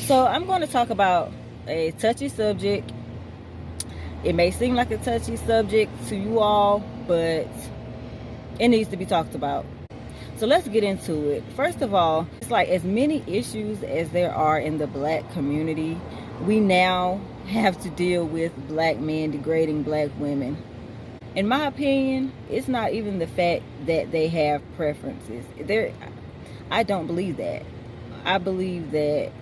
So I'm going to talk about a touchy subject. It may seem like a touchy subject to you all, but it needs to be talked about. So let's get into it. First of all, it's like as many issues as there are in the black community, we now have to deal with black men degrading black women. In my opinion, it's not even the fact that they have preferences. I don't believe that. I believe that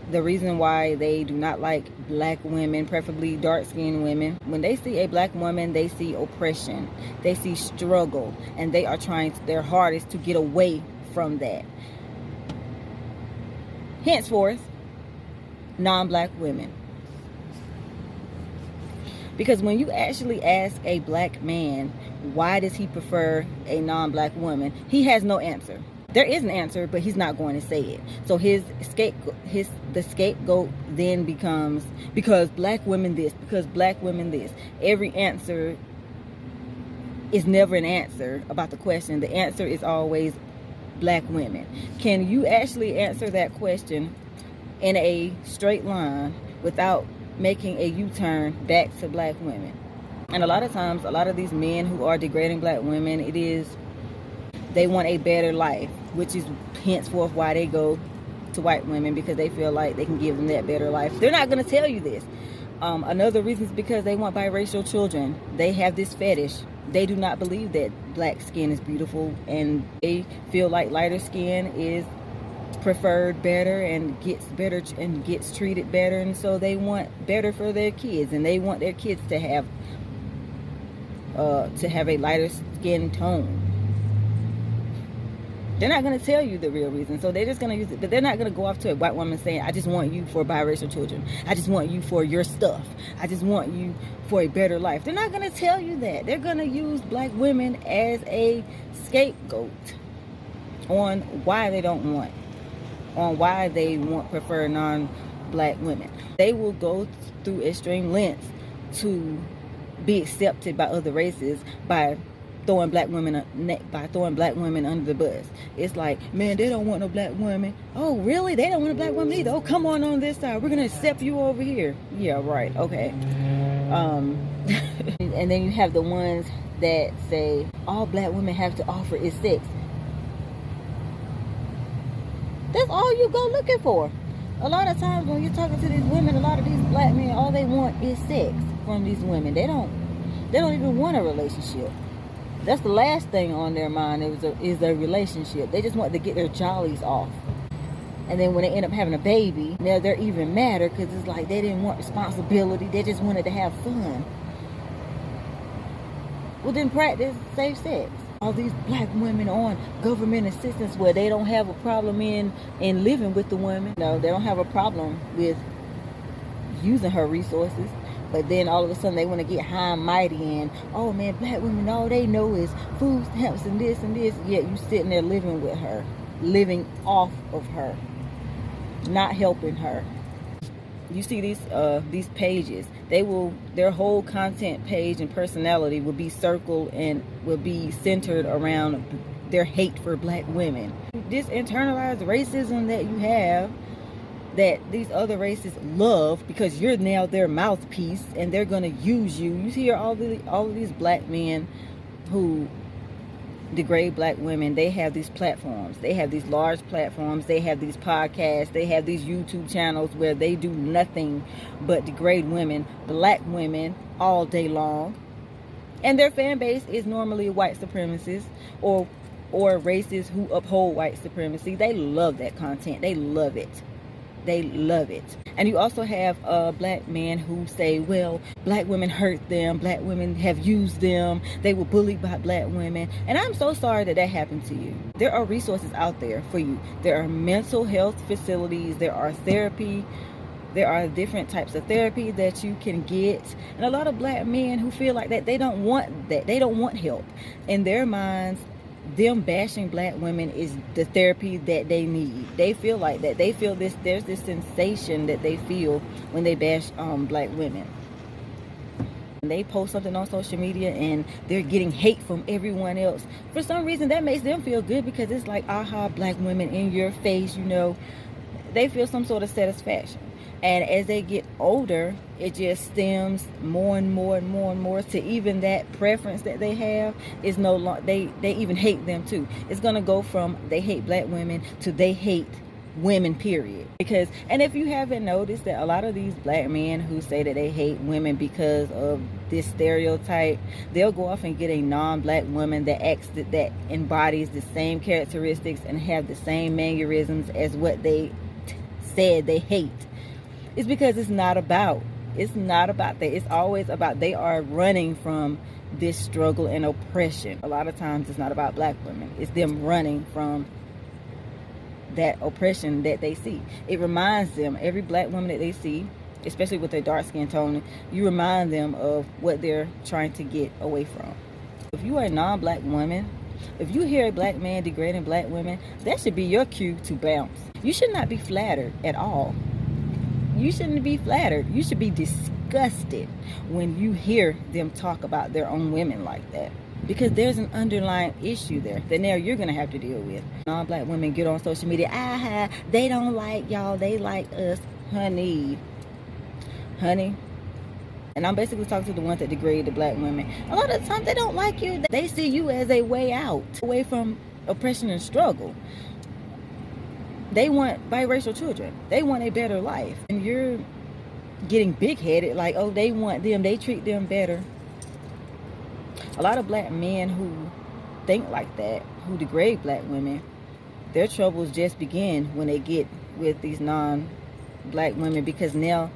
the reason why they do not like black women, preferably dark-skinned women, when they see a black woman, they see oppression, they see struggle, and they are trying their hardest to get away from that. Henceforth, non-black women. Because when you actually ask a black man, why does he prefer a non-black woman, he has no answer. There is an answer, but he's not going to say it. So the scapegoat then becomes, because black women this, because black women this. Every answer is never an answer about the question. The answer is always black women. Can you actually answer that question in a straight line without making a U-turn back to black women? And a lot of times, a lot of these men who are degrading black women, they want a better life, which is henceforth why they go to white women, because they feel like they can give them that better life. They're not going to tell you this. Another reason is because they want biracial children. They have this fetish. They do not believe that black skin is beautiful, and they feel like lighter skin is preferred better and gets treated better, and so they want better for their kids, and they want their kids to have a lighter skin tone. They're not going to tell you the real reason, so they're just going to use it. But they're not going to go off to a white woman saying, I just want you for biracial children. I just want you for your stuff. I just want you for a better life. They're not going to tell you that. They're going to use black women as a scapegoat on why they prefer non-black women. They will go through extreme lengths to be accepted by other races by throwing black women under the bus. It's like, man, they don't want no black women. Oh, really? They don't want a black woman either. Oh, come on this side. We're gonna accept you over here. Yeah, right. Okay. And then you have the ones that say all black women have to offer is sex. That's all you go looking for. A lot of times when you're talking to these women, a lot of these black men, all they want is sex from these women. They don't even want a relationship. That's the last thing on their mind is a relationship. They just want to get their jollies off. And then when they end up having a baby, now they're even madder because it's like they didn't want responsibility. They just wanted to have fun. Well, then practice safe sex. All these black women on government assistance where they don't have a problem in living with the woman. No, they don't have a problem with using her resources. But then all of a sudden they want to get high and mighty and, oh man, black women, all they know is food stamps and this and this. Yet you sitting there living with her, living off of her, not helping her. You see these pages, their whole content page and personality will be circled and will be centered around their hate for black women. This internalized racism that you have, that these other races love because you're now their mouthpiece and they're going to use you. You hear all of these black men who degrade black women. They have these platforms. They have these large platforms. They have these podcasts. They have these YouTube channels where they do nothing but degrade women, black women, all day long. And their fan base is normally white supremacists or races who uphold white supremacy. They love that content. They love it. They love it. And you also have black men who say, well, black women hurt them. Black women have used them. They were bullied by black women. And I'm so sorry that happened to you. There are resources out there for you. There are mental health facilities. There are therapy. There are different types of therapy that you can get. And a lot of black men who feel like that, they don't want that. They don't want help. In their minds, them bashing black women is the therapy that they need. They feel like that. They feel there's this sensation that they feel when they bash black women. And they post something on social media and they're getting hate from everyone else. For some reason that makes them feel good because it's like, aha, black women in your face, you know. they feel some sort of satisfaction. And as they get older, it just stems more and more and more and more to even that preference that they have is no longer, they even hate them too. It's going to go from they hate black women to they hate women, period. Because, and if you haven't noticed that a lot of these black men who say that they hate women because of this stereotype, they'll go off and get a non-black woman that acts that embodies the same characteristics and have the same mannerisms as what they said they hate. It's because it's not about that. It's always about they are running from this struggle and oppression. A lot of times it's not about black women. It's them running from that oppression that they see. It reminds them, every black woman that they see, especially with their dark skin tone, you remind them of what they're trying to get away from. If you are a non-black woman, if you hear a black man degrading black women, that should be your cue to bounce. You should not be flattered at all. You shouldn't be flattered. You should be disgusted when you hear them talk about their own women like that. Because there's an underlying issue there that now you're going to have to deal with. Non-black women get on social media, they don't like y'all, they like us. Honey. And I'm basically talking to the ones that degrade the black women. A lot of the time they don't like you. They see you as a way out, away from oppression and struggle. They want biracial children. They want a better life. And you're getting big-headed like, oh, they want them. They treat them better. A lot of black men who think like that, who degrade black women, their troubles just begin when they get with these non-black women, because now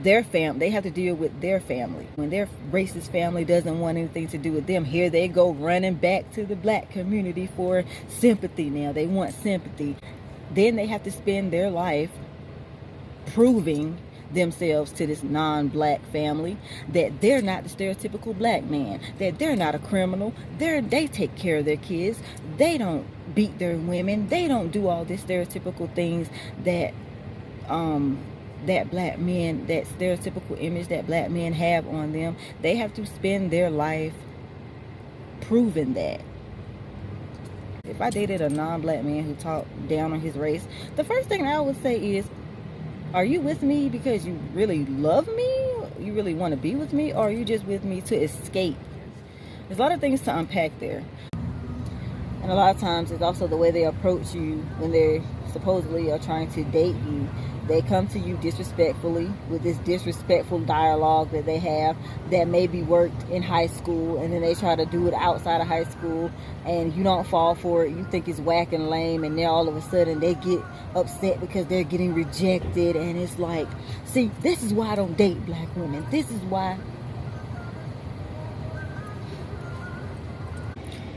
they have to deal with their family. When their racist family doesn't want anything to do with them, here they go running back to the black community for sympathy. Now they want sympathy. Then they have to spend their life proving themselves to this non-black family that they're not the stereotypical black man, that they're not a criminal, they take care of their kids, they don't beat their women, they don't do all these stereotypical things that that black men, that stereotypical image that black men have on them. They have to spend their life proving that. If I dated a non-black man who talked down on his race, the first thing I would say is, are you with me because you really love me? You really want to be with me? Or are you just with me to escape? There's a lot of things to unpack there. And a lot of times it's also the way they approach you when they supposedly are trying to date you. They come to you disrespectfully with this disrespectful dialogue that they have that maybe worked in high school, and then they try to do it outside of high school and you don't fall for it. You think it's whack and lame, and then all of a sudden they get upset because they're getting rejected. And it's like, see, this is why I don't date black women. This is why.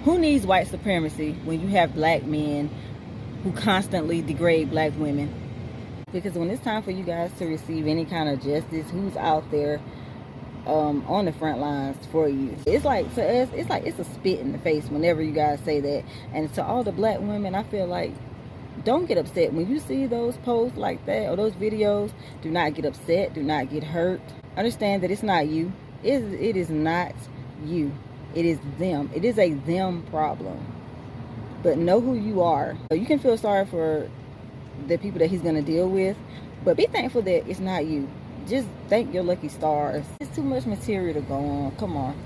Who needs white supremacy when you have black men who constantly degrade black women? Because when it's time for you guys to receive any kind of justice, who's out there on the front lines for you? It's like, to us, it's a spit in the face whenever you guys say that. And to all the black women, I feel like, don't get upset when you see those posts like that or those videos. Do not get upset. Do not get hurt. Understand that it's not you. It is not you. It is them. It is a them problem. But know who you are. You can feel sorry for the people that he's going to deal with, but be thankful that it's not you. Just thank your lucky stars. It's too much material to go on. Come on.